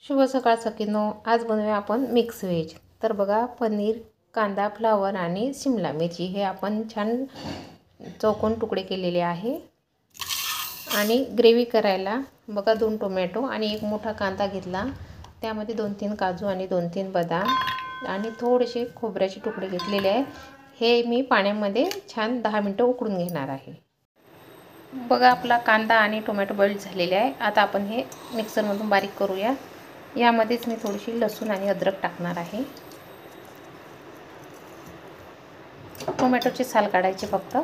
शुभ सकाळ सखींनो, आज बनवूया आपण मिक्स व्हेज। तर बघा, पनीर, कांदा, फ्लावर आणि शिमला मिरची हे आपण छान चौकोन तुकडे केलेले आहे। आणि ग्रेव्ही करायला बघा 2 टोमॅटो आणि एक मोठा कांदा घेतला, त्यामध्ये 2-3 काजू आणि 2-3 बदाम आणि थोडेसे खोबऱ्याचे तुकडे घेतलेले आहे। हे मी पाण्यामध्ये छान 10 मिनिटं उकळून घेणार आहे। बघा, आपला कांदा आणि टोमॅटो बॉईल झालेले आहे। आता आपण हे मिक्सरमधून बारीक करूया। यामध्येच मी थोडीशी लसूण आणि अद्रक टाकणार आहे। टोमॅटोची साल काढायची फक्त,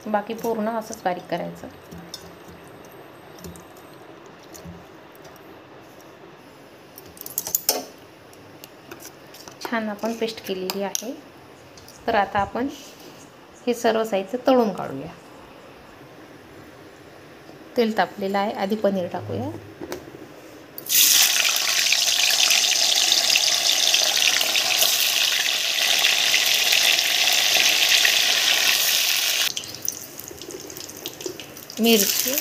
बाकी पूर्ण असंच बारीक करायचं। छान आपण पेस्ट केलेली आहे। तर आता आपण हे सर्व साहित्य तळून काढूया। तेल तापलेलं आहे, आधी पनीर टाकूया। मिरची,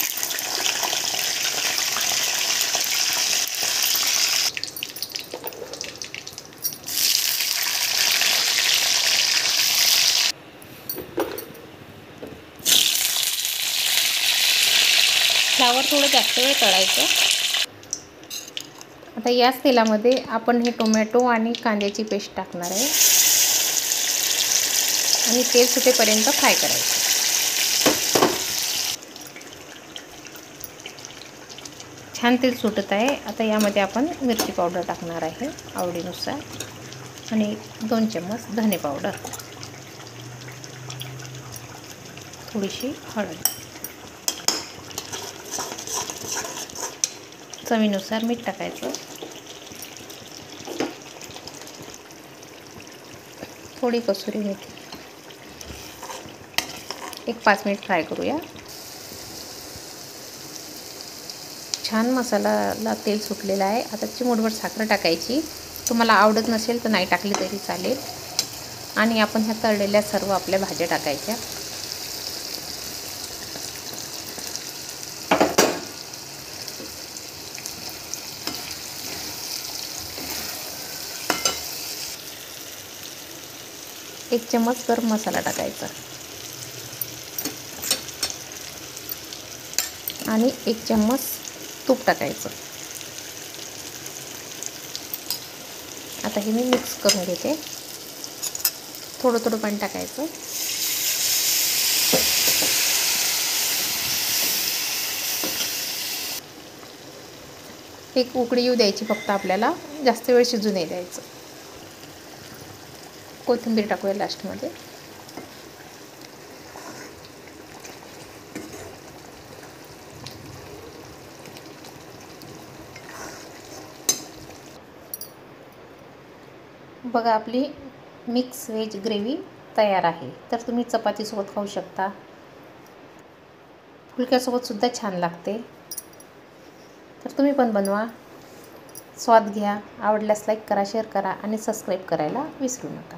फ्लावर थोडं जास्त वेळ तळायचं। आता याच तेलामध्ये आपण हे टोमॅटो आणि कांद्याची पेस्ट टाकणार आहे आणि तेल सुटेपर्यंत फ्राय करायचं। छान तेल सुटत आहे। आता यामध्ये आपण मिरची पावडर टाकणार आहे आवडीनुसार आणि 2 चम्मच धने पावडर, थोडीशी हळद, चवीनुसार मीठ टाकायचं, थोडी कसुरी मेथी। एक 5 मिनिट फ्राय करूया। छान मसाल्याला तेल सुटलेलं आहे। आता चिमूटभर साखर टाकायची, तुम्हाला आवडत नसेल तर नाही टाकली तरी चालेल। आणि आपण ह्या तळलेल्या सर्व आपल्या भाज्या टाकायच्या। एक चम्मच गरम मसाला टाकायचा आणि 1 चम्मच तूप टाकायचं। आता हे मी मिक्स करून घेते। थोडं थोडं पाणी टाकायचं। एक उकळी येऊ द्यायची फक्त आपल्याला, जास्त वेळ शिजू नाही द्यायचं। कोथिंबीर टाकूया लास्टमध्ये। बघा, आपली मिक्स व्हेज ग्रेव्ही तयार आहे। तर तुम्ही चपातीसोबत खाऊ शकता, फुलक्यासोबत सुद्धा छान लागते। तर तुम्ही पण बनवा, स्वाद घ्या। आवडल्यास लाईक करा, शेअर करा आणि सबस्क्राईब करायला विसरू नका।